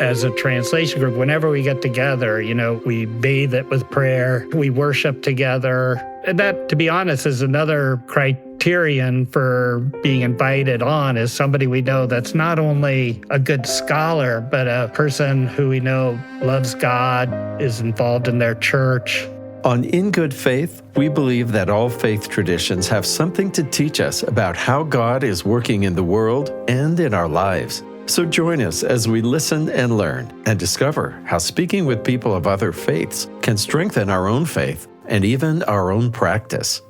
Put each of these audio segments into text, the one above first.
as a translation group, whenever we get together, we bathe it with prayer, we worship together. And that, to be honest, is another criterion for being invited on, is somebody we know that's not only a good scholar, but a person who we know loves God, is involved in their church. On In Good Faith, we believe that all faith traditions have something to teach us about how God is working in the world and in our lives. So join us as we listen and learn and discover how speaking with people of other faiths can strengthen our own faith and even our own practice.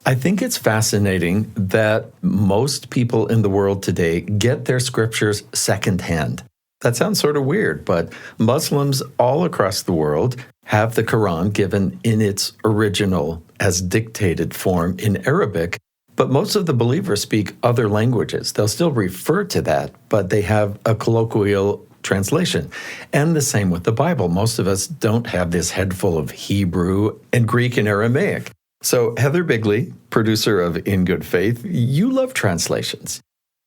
I think it's fascinating that most people in the world today get their scriptures secondhand. That sounds sort of weird, but Muslims all across the world have the Quran given in its original, as dictated form in Arabic, but most of the believers speak other languages. They'll still refer to that, but they have a colloquial translation. And the same with the Bible. Most of us don't have this head full of Hebrew and Greek and Aramaic. So Heather Bigley, producer of In Good Faith, you love translations.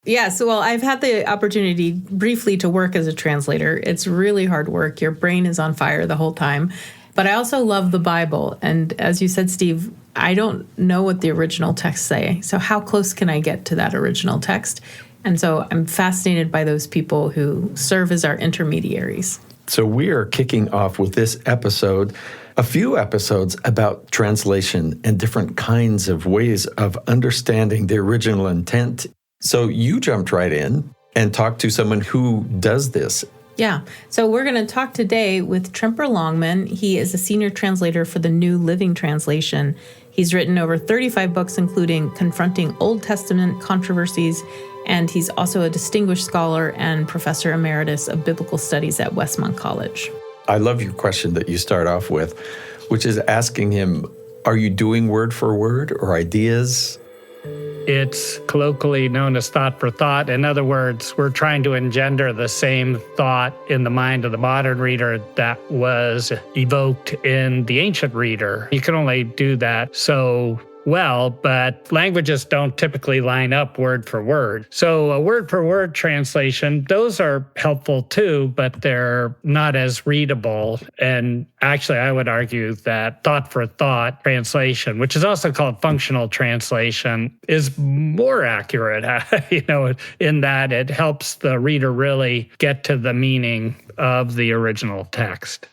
Yes, well, I've had the opportunity briefly to work as a translator. It's really hard work. Your brain is on fire the whole time. But I also love the Bible. And as you said, Steve, I don't know what the original texts say. So how close can I get to that original text? And so I'm fascinated by those people who serve as our intermediaries. So we are kicking off with this episode, a few episodes about translation and different kinds of ways of understanding the original intent. So you jumped right in and talked to someone who does this. Yeah. So we're going to talk today with Tremper Longman. He is a senior translator for the New Living Translation. He's written over 35 books, including Confronting Old Testament Controversies, and he's also a distinguished scholar and professor emeritus of biblical studies at Westmont College. I love your question that you start off with, which is asking him, are you doing word for word or ideas? It's colloquially known as thought for thought. In other words, we're trying to engender the same thought in the mind of the modern reader that was evoked in the ancient reader. You can only do that so well, but languages don't typically line up word for word. So a word for word translation, those are helpful too, but they're not as readable. And actually, I would argue that thought for thought translation, which is also called functional translation, is more accurate, in that it helps the reader really get to the meaning of the original text.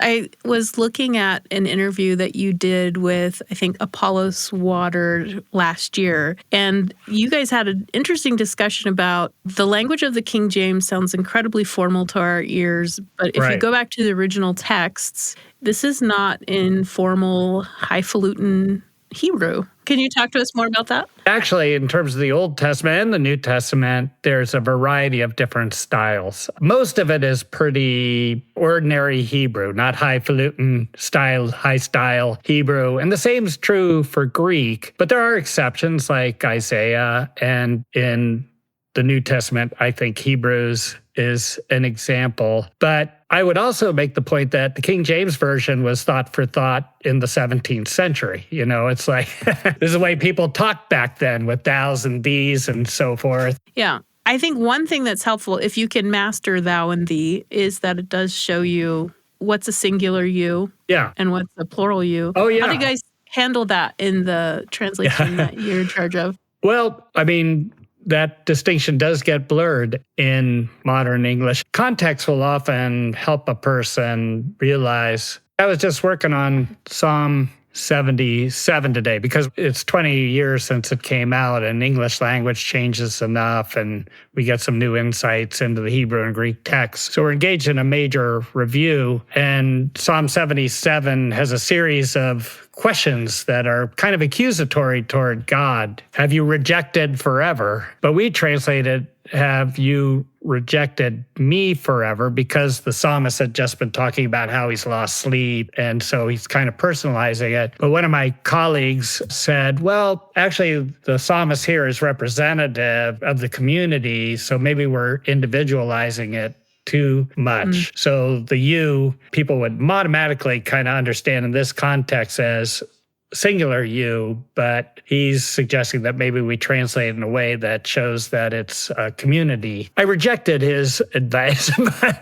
I was looking at an interview that you did with, I think, Apollos Water last year, and you guys had an interesting discussion about the language of the King James sounds incredibly formal to our ears, but if you go back to the original texts, this is not in formal, highfalutin Hebrew. Can you talk to us more about that? Actually, in terms of the Old Testament and the New Testament, there's a variety of different styles. Most of it is pretty ordinary Hebrew, not highfalutin style, high style Hebrew. And the same is true for Greek, but there are exceptions like Isaiah, and in the New Testament, I think Hebrews is an example. But I would also make the point that the King James Version was thought for thought in the 17th century. It's like, this is the way people talked back then with thous and thees and so forth. Yeah. I think one thing that's helpful, if you can master thou and thee, is that it does show you what's a singular you and what's a plural you. Oh, yeah. How do you guys handle that in the translation that you're in charge of? Well, that distinction does get blurred in modern English. Context will often help a person realize. I was just working on Psalm 77 today because it's 20 years since it came out and English language changes enough and we get some new insights into the Hebrew and Greek texts. So we're engaged in a major review, and Psalm 77 has a series of questions that are kind of accusatory toward God. Have you rejected forever? But we translated, have you rejected me forever? Because the psalmist had just been talking about how he's lost sleep, and so he's kind of personalizing it. But one of my colleagues said, well, actually, the psalmist here is representative of the community, so maybe we're individualizing it too much. So the you, people would automatically kind of understand in this context as singular you, but he's suggesting that maybe we translate in a way that shows that it's a community. I rejected his advice,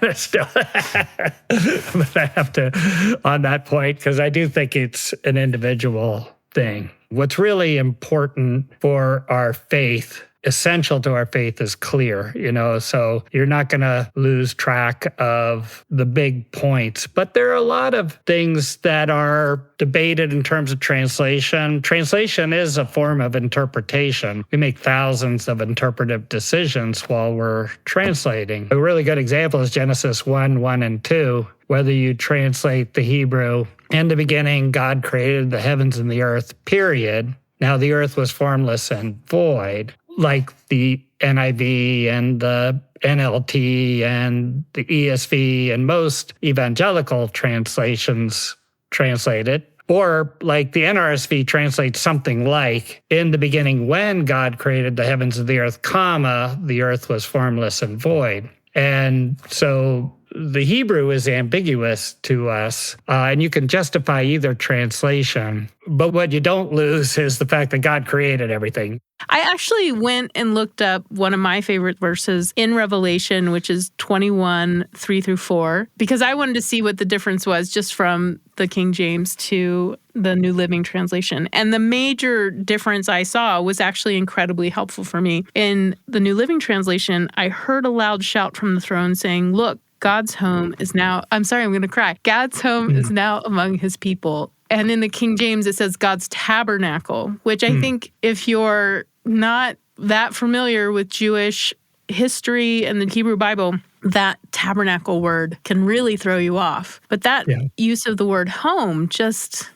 but still, but I have to on that point, because I do think it's an individual thing. What's really important for our faith, essential to our faith, is clear, so you're not going to lose track of the big points. But there are a lot of things that are debated in terms of translation. Translation is a form of interpretation. We make thousands of interpretive decisions while we're translating. A really good example is Genesis 1 and 2. Whether you translate the Hebrew, in the beginning, God created the heavens and the earth, period. Now the earth was formless and void, like the NIV and the NLT and the ESV and most evangelical translations translate it. Or like the NRSV translates something like, in the beginning when God created the heavens and the earth, the earth was formless and void. And so the Hebrew is ambiguous to us, and you can justify either translation. But what you don't lose is the fact that God created everything. I actually went and looked up one of my favorite verses in Revelation, which is 21, 3-4, because I wanted to see what the difference was just from the King James to the New Living Translation. And the major difference I saw was actually incredibly helpful for me. In the New Living Translation, I heard a loud shout from the throne saying, "Look, God's home is now," I'm sorry, I'm going to cry. "God's home is now among his people." And in the King James, it says God's tabernacle, which I think if you're not that familiar with Jewish history and the Hebrew Bible, that tabernacle word can really throw you off. But that use of the word home just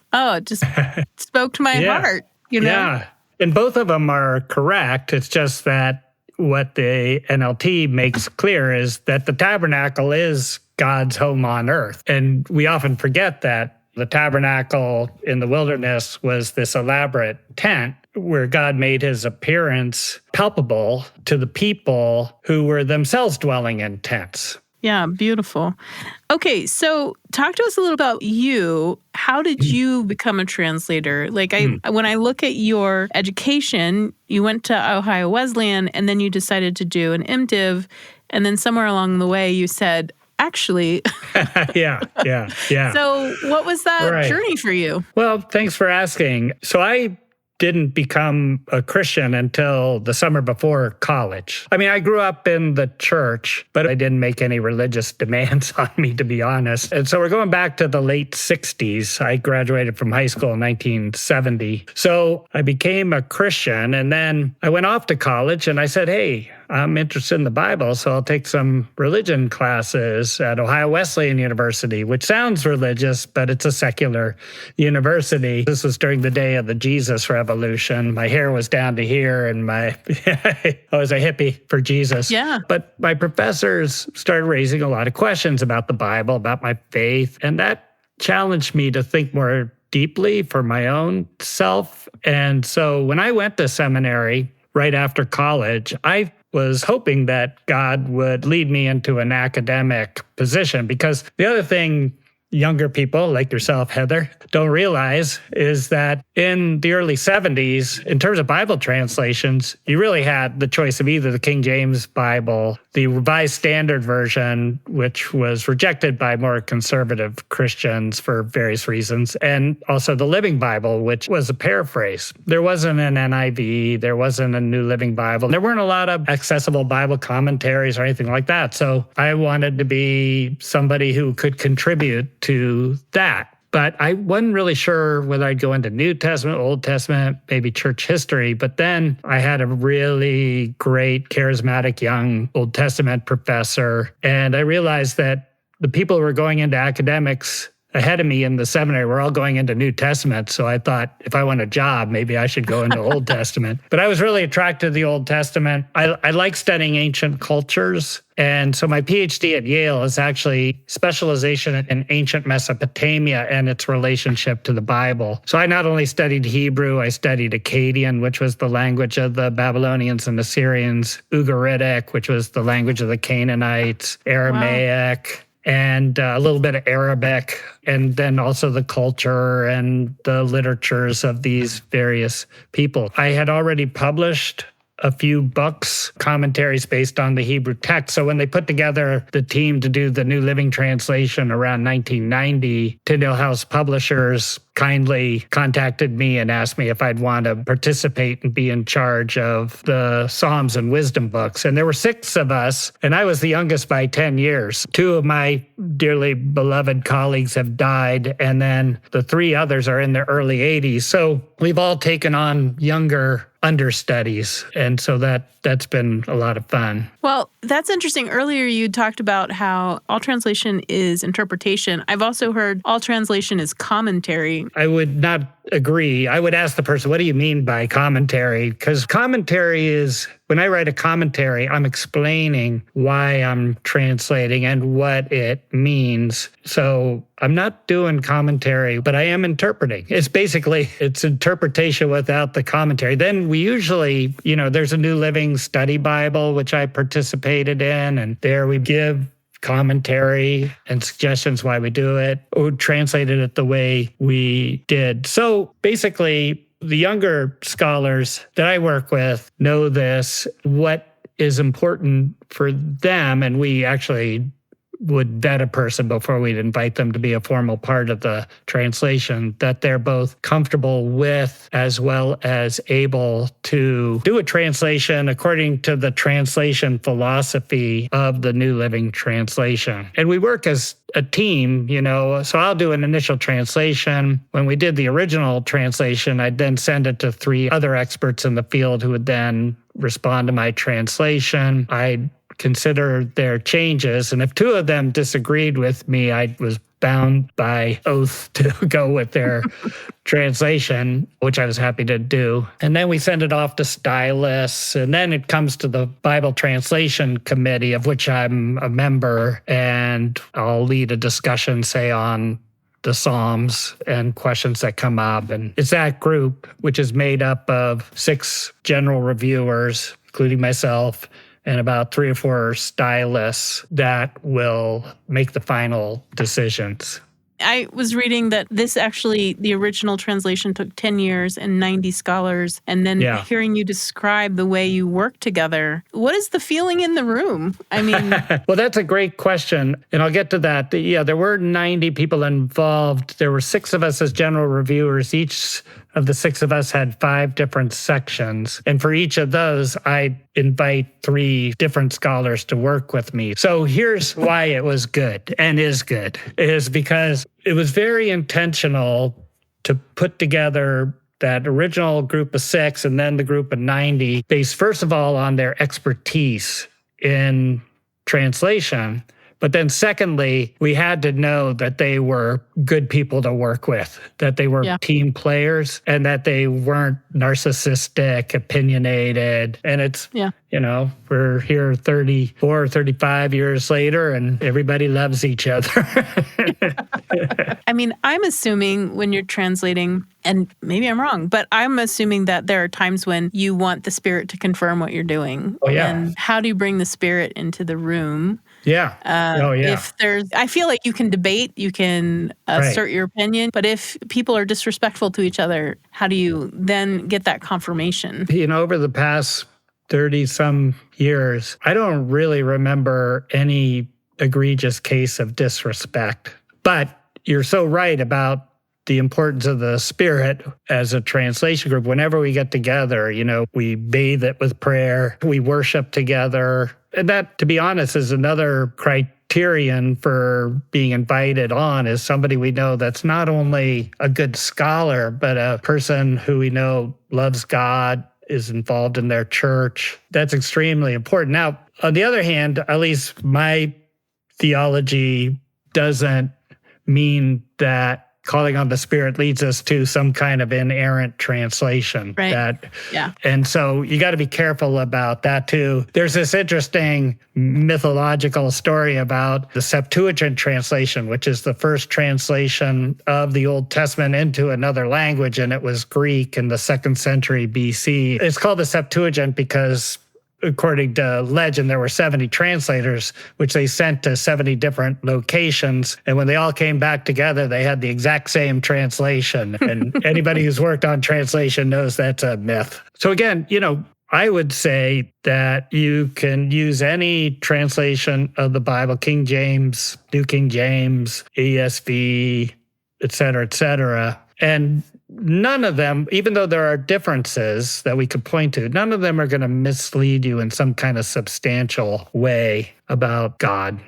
spoke to my heart, Yeah, and both of them are correct. It's just that what the NLT makes clear is that the tabernacle is God's home on earth. And we often forget that the tabernacle in the wilderness was this elaborate tent where God made his appearance palpable to the people who were themselves dwelling in tents. Yeah, beautiful. Okay, so talk to us a little about you. How did you become a translator? When I look at your education, you went to Ohio Wesleyan, and then you decided to do an MDiv, and then somewhere along the way you said, actually. Yeah. So what was that journey for you? Well, thanks for asking. So I didn't become a Christian until the summer before college. I mean, I grew up in the church, but I didn't make any religious demands on me, to be honest. And so we're going back to the late 60s. I graduated from high school in 1970. So I became a Christian, and then I went off to college and I said, hey, I'm interested in the Bible, so I'll take some religion classes at Ohio Wesleyan University, which sounds religious, but it's a secular university. This was during the day of the Jesus Revolution. My hair was down to here, and I was a hippie for Jesus. Yeah. But my professors started raising a lot of questions about the Bible, about my faith, and that challenged me to think more deeply for my own self. And so when I went to seminary right after college, I was hoping that God would lead me into an academic position, because the other thing younger people like yourself, Heather, don't realize is that in the early 70s, in terms of Bible translations, you really had the choice of either the King James Bible, the Revised Standard Version, which was rejected by more conservative Christians for various reasons, and also the Living Bible, which was a paraphrase. There wasn't an NIV, there wasn't a New Living Bible. There weren't a lot of accessible Bible commentaries or anything like that. So I wanted to be somebody who could contribute to that. But I wasn't really sure whether I'd go into New Testament, Old Testament, maybe church history. But then I had a really great, charismatic young Old Testament professor. And I realized that the people who were going into academics ahead of me in the seminary were all going into New Testament. So I thought, if I want a job, maybe I should go into Old Testament. But I was really attracted to the Old Testament. I like studying ancient cultures. And so my PhD at Yale is actually specialization in ancient Mesopotamia and its relationship to the Bible. So I not only studied Hebrew, I studied Akkadian, which was the language of the Babylonians and Assyrians, Ugaritic, which was the language of the Canaanites, Aramaic, and a little bit of Arabic, and then also the culture and the literatures of these various people. I had already published a few books, commentaries based on the Hebrew text. So when they put together the team to do the New Living Translation around 1990, Tyndale House Publishers kindly contacted me and asked me if I'd want to participate and be in charge of the Psalms and Wisdom books. And there were 6 of us, and I was the youngest by 10 years. 2 of my dearly beloved colleagues have died, and then the 3 others are in their early 80s. So we've all taken on younger understudies. And so that's been a lot of fun. Well, that's interesting. Earlier you talked about how all translation is interpretation. I've also heard all translation is commentary. I would not agree. I would ask the person, what do you mean by commentary? Because commentary is, when I write a commentary, I'm explaining why I'm translating and what it means. So I'm not doing commentary, but I am interpreting. It's interpretation without the commentary. Then we usually, there's a New Living Study Bible, which I participated in, and there we give commentary and suggestions why we do it, or translated it the way we did. So basically, the younger scholars that I work with know this, what is important for them, and we actually would vet a person before we'd invite them to be a formal part of the translation, that they're both comfortable with as well as able to do a translation according to the translation philosophy of the New Living Translation. And we work as a team, so I'll do an initial translation. When we did the original translation, I'd then send it to 3 other experts in the field who would then respond to my translation. I'd consider their changes. And if 2 of them disagreed with me, I was bound by oath to go with their translation, which I was happy to do. And then we send it off to stylists. And then it comes to the Bible Translation Committee, of which I'm a member. And I'll lead a discussion, say, on the Psalms and questions that come up. And it's that group, which is made up of 6 general reviewers, including myself, and about 3 or 4 stylists that will make the final decisions. I was reading that this actually, the original translation took 10 years and 90 scholars. And then hearing you describe the way you work together, what is the feeling in the room? I mean... Well, that's a great question. And I'll get to that. There were 90 people involved. There were 6 of us as general reviewers. Each of the 6 of us had 5 different sections. And for each of those, I invite 3 different scholars to work with me. So here's why it was good and is good, is because it was very intentional to put together that original group of 6 and then the group of 90 based, first of all, on their expertise in translation. But then secondly, we had to know that they were good people to work with, that they were team players, and that they weren't narcissistic, opinionated. And it's, we're here 34, 35 years later, and everybody loves each other. I mean, I'm assuming when you're translating, and maybe I'm wrong, but I'm assuming that there are times when you want the Spirit to confirm what you're doing. Oh, yeah. And how do you bring the Spirit into the room? Yeah. If I feel like you can debate, you can assert your opinion, but if people are disrespectful to each other, how do you then get that confirmation? Over the past 30-some years, I don't really remember any egregious case of disrespect. But you're so right about the importance of the Spirit as a translation group. Whenever we get together, we bathe it with prayer, we worship together. And that, to be honest, is another criterion for being invited on, is somebody we know that's not only a good scholar, but a person who we know loves God, is involved in their church. That's extremely important. Now, on the other hand, at least my theology doesn't mean that calling on the Spirit leads us to some kind of inerrant translation. Right. And so you got to be careful about that too. There's this interesting mythological story about the Septuagint translation, which is the first translation of the Old Testament into another language, and it was Greek in the 2nd century BC. It's called the Septuagint because according to legend, there were 70 translators, which they sent to 70 different locations. And when they all came back together, they had the exact same translation. And anybody who's worked on translation knows that's a myth. So again, I would say that you can use any translation of the Bible, King James, New King James, ESV, et cetera, and none of them, even though there are differences that we could point to, none of them are going to mislead you in some kind of substantial way about God.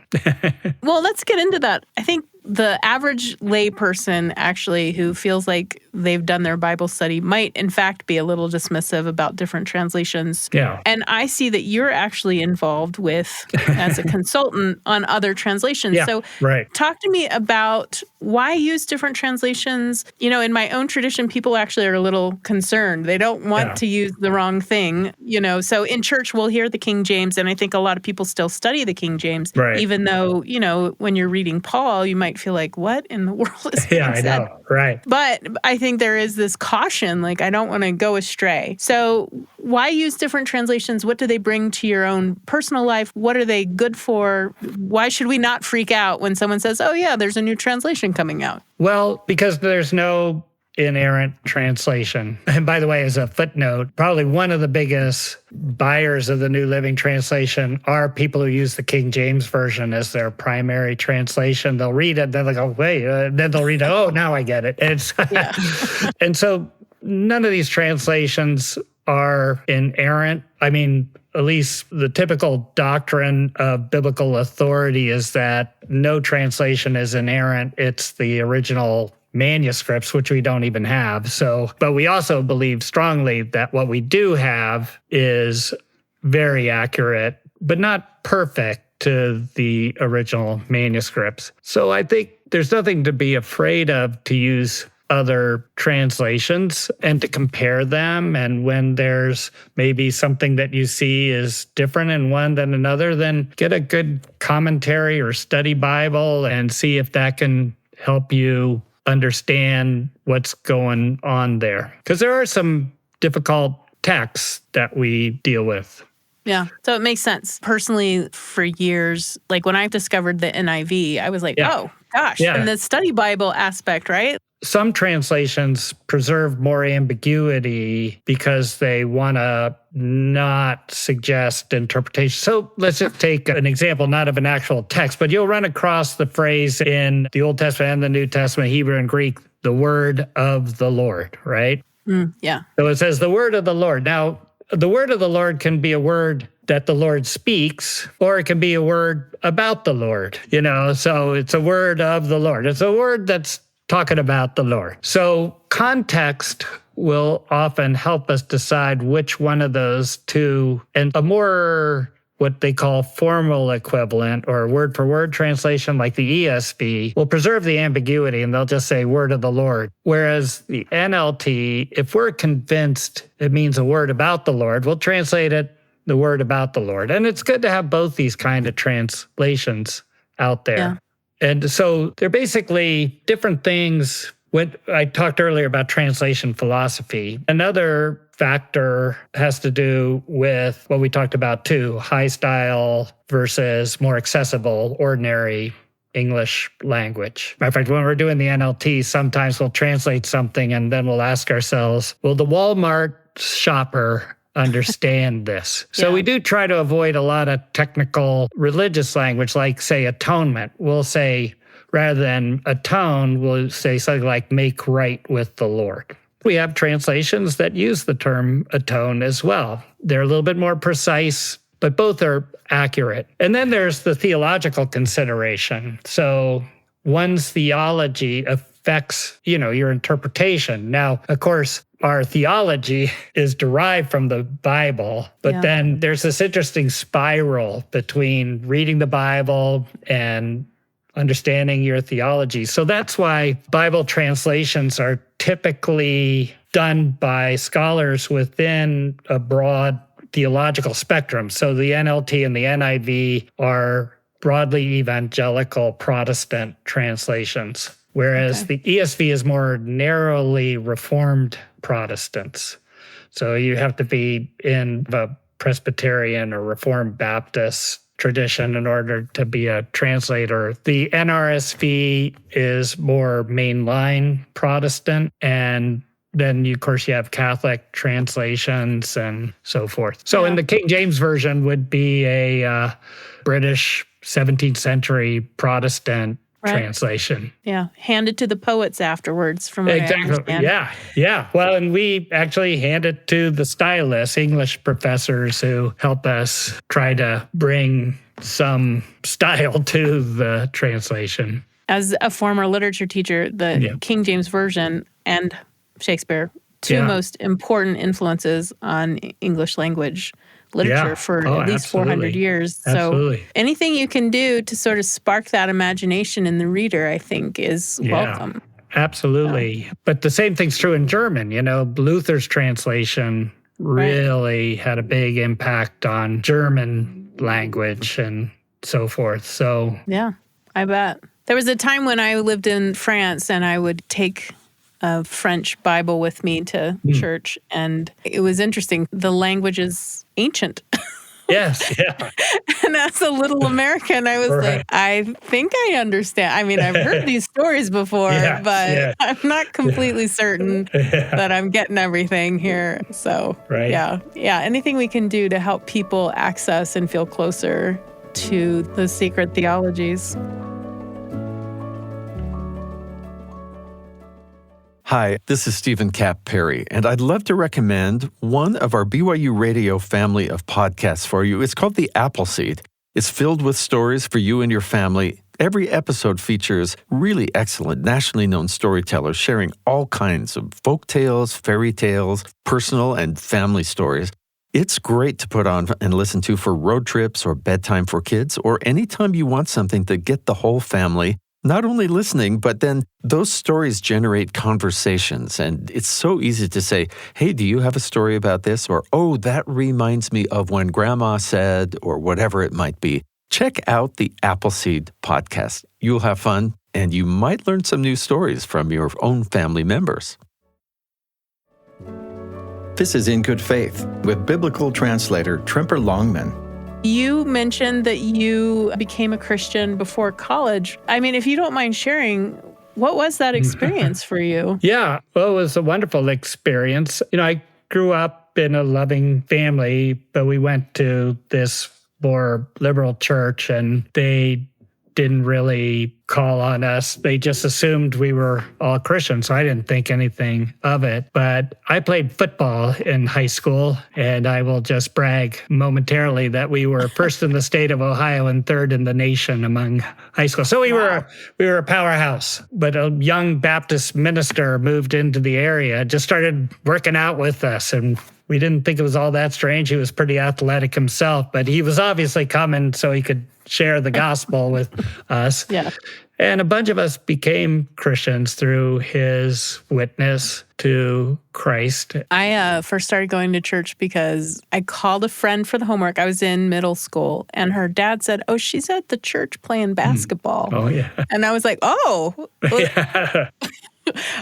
Well, let's get into that. I think the average layperson actually who feels like they've done their Bible study might in fact be a little dismissive about different translations. Yeah. And I see that you're actually involved with, as a consultant, on other translations. Yeah, so right. Talk to me about why use different translations. In my own tradition, people actually are a little concerned. They don't want to use the wrong thing, So in church, we'll hear the King James, and I think a lot of people still study the King James, right. Even though, when you're reading Paul, you might feel like, what in the world is being said? Yeah, I know, right. But I think there is this caution, like I don't want to go astray. So why use different translations? What do they bring to your own personal life? What are they good for? Why should we not freak out when someone says, oh yeah, there's a new translation coming out? Well, because there's no inerrant translation. And by the way, as a footnote, probably one of the biggest buyers of the New Living Translation are people who use the King James Version as their primary translation. They'll read it, then they'll go, wait, then they'll read it, oh, now I get it. And so none of these translations are inerrant. I mean, at least the typical doctrine of biblical authority is that no translation is inerrant. It's the original manuscripts, which we don't even have. But we also believe strongly that what we do have is very accurate, but not perfect to the original manuscripts. So I think there's nothing to be afraid of to use other translations and to compare them. And when there's maybe something that you see is different in one than another, then get a good commentary or study Bible and see if that can help you understand what's going on there. Because there are some difficult texts that we deal with. Yeah, so it makes sense. Personally, for years, like when I discovered the NIV, I was like, oh, gosh. Yeah. And the study Bible aspect, right? Some translations preserve more ambiguity because they want to not suggest interpretation. So let's just take an example, not of an actual text, but you'll run across the phrase in the Old Testament and the New Testament, Hebrew and Greek, the word of the Lord, right? Yeah. So it says the word of the Lord. Now, the word of the Lord can be a word that the Lord speaks, or it can be a word about the Lord, so it's a word of the Lord. It's a word that's talking about the Lord. So context will often help us decide which one of those two, and a more what they call formal equivalent or word for word translation like the ESV will preserve the ambiguity and they'll just say word of the Lord. Whereas the NLT, if we're convinced it means a word about the Lord, we'll translate it the word about the Lord. And it's good to have both these kind of translations out there. Yeah. And so they're basically different things. When I talked earlier about translation philosophy, another factor has to do with what we talked about too, high style versus more accessible, ordinary English language. Matter of fact, when we're doing the NLT, sometimes we'll translate something and then we'll ask ourselves, will the Walmart shopper understand this? So we do try to avoid a lot of technical religious language, like say atonement. We'll say, rather than atone, we'll say something like make right with the Lord. We have translations that use the term atone as well. They're a little bit more precise, but both are accurate. And then there's the theological consideration. So one's theology affects, your interpretation. Now, of course, our theology is derived from the Bible, but then there's this interesting spiral between reading the Bible and understanding your theology. So that's why Bible translations are typically done by scholars within a broad theological spectrum. So the NLT and the NIV are broadly evangelical Protestant translations, whereas the ESV is more narrowly Reformed Protestants. So you have to be in a Presbyterian or Reformed Baptist tradition in order to be a translator. The NRSV is more mainline Protestant, and then, of course, you have Catholic translations and so forth. So in the King James Version would be a British 17th century Protestant translation. Yeah, handed to the poets afterwards, from what I understand. Yeah. Well, and we actually hand it to the stylists, English professors who help us try to bring some style to the translation. As a former literature teacher, the King James Version and Shakespeare, two most important influences on English language literature for at least 400 years. So anything you can do to sort of spark that imagination in the reader, I think, is welcome. Absolutely. But the same thing's true in German. Luther's translation really had a big impact on German language and so forth. So yeah, I bet. There was a time when I lived in France and I would take a French Bible with me to church, and it was interesting. The language is ancient. Yes, yeah. And as a little American, I was like, I think I understand. I mean, I've heard these stories before, but I'm not completely certain that I'm getting everything here. So, anything we can do to help people access and feel closer to the secret theologies. Hi, this is Stephen Cap Perry, and I'd love to recommend one of our BYU Radio family of podcasts for you. It's called The Appleseed. It's filled with stories for you and your family. Every episode features really excellent, nationally known storytellers sharing all kinds of folk tales, fairy tales, personal and family stories. It's great to put on and listen to for road trips or bedtime for kids, or anytime you want something to get the whole family not only listening, but then those stories generate conversations. And it's so easy to say, hey, do you have a story about this? Or, oh, that reminds me of when Grandma said, or whatever it might be. Check out the Appleseed podcast. You'll have fun, and you might learn some new stories from your own family members. This is In Good Faith with biblical translator Tremper Longman. You mentioned that you became a Christian before college. I mean, if you don't mind sharing, what was that experience for you? Yeah, well, it was a wonderful experience. I grew up in a loving family, but we went to this more liberal church, and they didn't really call on us. They just assumed we were all Christians, so I didn't think anything of it. But I played football in high school, and I will just brag momentarily that we were first in the state of Ohio and third in the nation among high schools. So we were a powerhouse. But a young Baptist minister moved into the area, just started working out with us, and we didn't think it was all that strange. He was pretty athletic himself, but he was obviously coming so he could share the gospel with us. Yeah. And a bunch of us became Christians through his witness to Christ. I first started going to church because I called a friend for the homework. I was in middle school, and her dad said, oh, she's at the church playing basketball. Oh, yeah. And I was like, oh, well,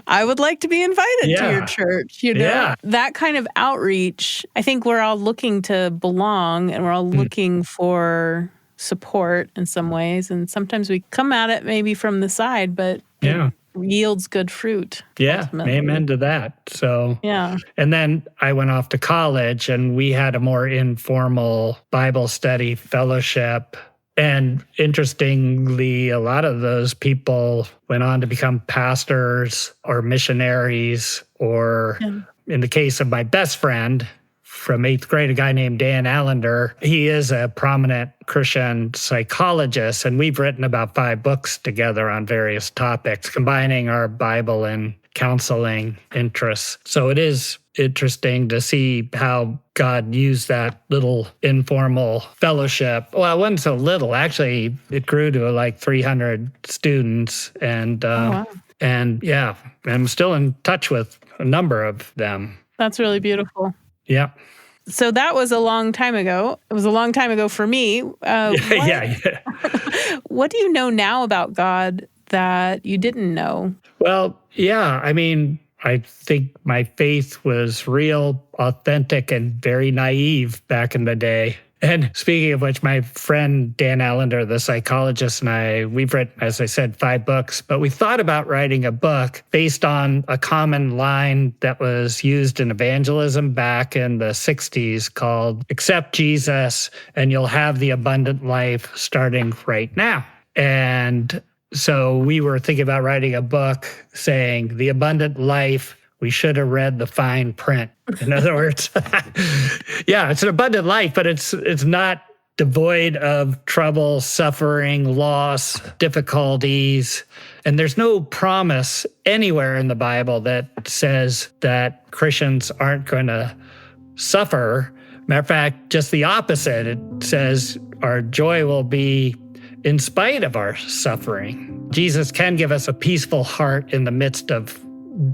I would like to be invited to your church, Yeah. That kind of outreach, I think we're all looking to belong, and we're all looking for support in some ways. And sometimes we come at it maybe from the side, but it yields good fruit. Yeah, ultimately. amen to that. So, and then I went off to college, and we had a more informal Bible study fellowship. And interestingly, a lot of those people went on to become pastors or missionaries, or in the case of my best friend from 8th grade, a guy named Dan Allender, he is a prominent Christian psychologist, and we've written about 5 books together on various topics, combining our Bible and counseling interests. So it is interesting to see how God used that little informal fellowship. Well, it wasn't so little. Actually, it grew to like 300 students. And, and I'm still in touch with a number of them. That's really beautiful. Yeah. So that was a long time ago. It was a long time ago for me. What do you know now about God that you didn't know? Well, I mean, I think my faith was real, authentic, and very naive back in the day. And speaking of which, my friend Dan Allender, the psychologist, and we've written, as I said, 5 books, but we thought about writing a book based on a common line that was used in evangelism back in the 60s called, "Accept Jesus and you'll have the abundant life starting right now." And so we were thinking about writing a book saying the abundant life, we should have read the fine print. In other words, yeah, it's an abundant life, but it's not devoid of trouble, suffering, loss, difficulties. And there's no promise anywhere in the Bible that says that Christians aren't going to suffer. Matter of fact, just the opposite. It says our joy will be in spite of our suffering. Jesus can give us a peaceful heart in the midst of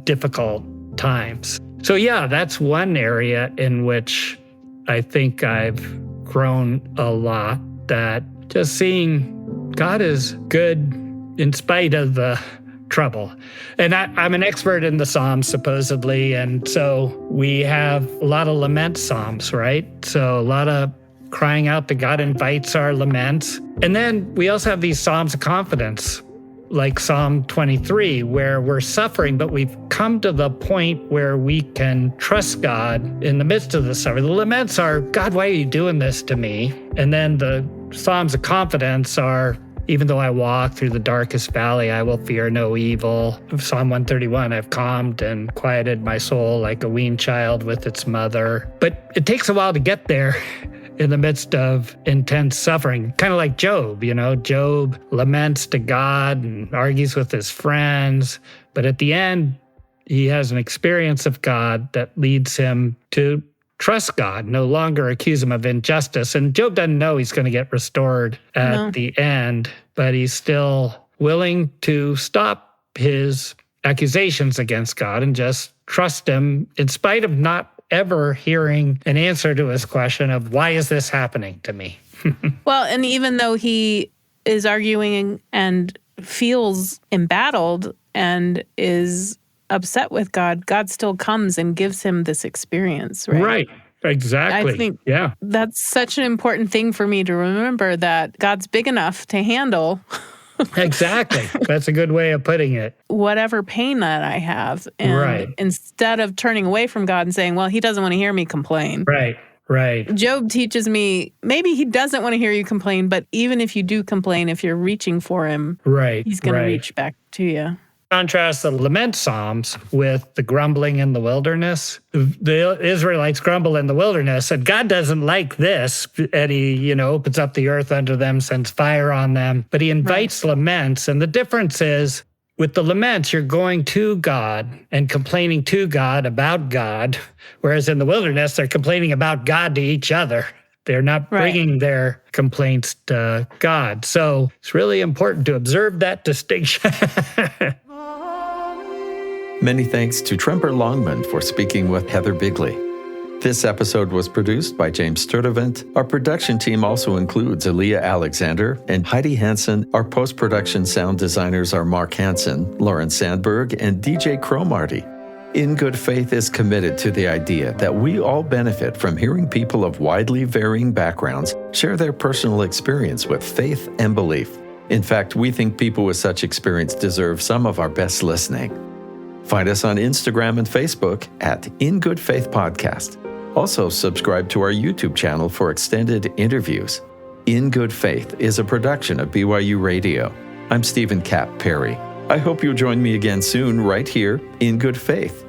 difficult times. So yeah, that's one area in which I think I've grown a lot, that just seeing God is good in spite of the trouble. And I'm an expert in the Psalms, supposedly, and so we have a lot of lament Psalms, right? So a lot of crying out that God invites our laments. And then we also have these Psalms of confidence, like Psalm 23, where we're suffering, but we've come to the point where we can trust God in the midst of the suffering. The laments are, God, why are you doing this to me? And then the Psalms of confidence are, even though I walk through the darkest valley, I will fear no evil. Psalm 131, I've calmed and quieted my soul like a weaned child with its mother. But it takes a while to get there in the midst of intense suffering, kind of like Job. Job laments to God and argues with his friends, but at the end, he has an experience of God that leads him to trust God, no longer accuse him of injustice. And Job doesn't know he's going to get restored at the end, but he's still willing to stop his accusations against God and just trust him in spite of not ever hearing an answer to his question of, why is this happening to me? Well, and even though he is arguing and feels embattled and is upset with God, God still comes and gives him this experience, right? Right. Exactly. I think yeah. That's such an important thing for me to remember, that God's big enough to handle Exactly. That's a good way of putting it. whatever pain that I have. And Right. instead of turning away from God and saying, well, he doesn't want to hear me complain. Right. Job teaches me, maybe he doesn't want to hear you complain, but even if you do complain, if you're reaching for him, he's going to reach back to you. Contrast the lament Psalms with the grumbling in the wilderness. The Israelites grumble in the wilderness, and God doesn't like this. And he, opens up the earth under them, sends fire on them. But he invites laments. And the difference is, with the laments, you're going to God and complaining to God about God. Whereas in the wilderness, they're complaining about God to each other. They're not bringing their complaints to God. So it's really important to observe that distinction. Many thanks to Tremper Longman for speaking with Heather Bigley. This episode was produced by James Sturdivant. Our production team also includes Aaliyah Alexander and Heidi Hansen. Our post-production sound designers are Mark Hansen, Lauren Sandberg, and DJ Cromarty. In Good Faith is committed to the idea that we all benefit from hearing people of widely varying backgrounds share their personal experience with faith and belief. In fact, we think people with such experience deserve some of our best listening. Find us on Instagram and Facebook at In Good Faith Podcast. Also, subscribe to our YouTube channel for extended interviews. In Good Faith is a production of BYU Radio. I'm Stephen Cap Perry. I hope you'll join me again soon right here in Good Faith.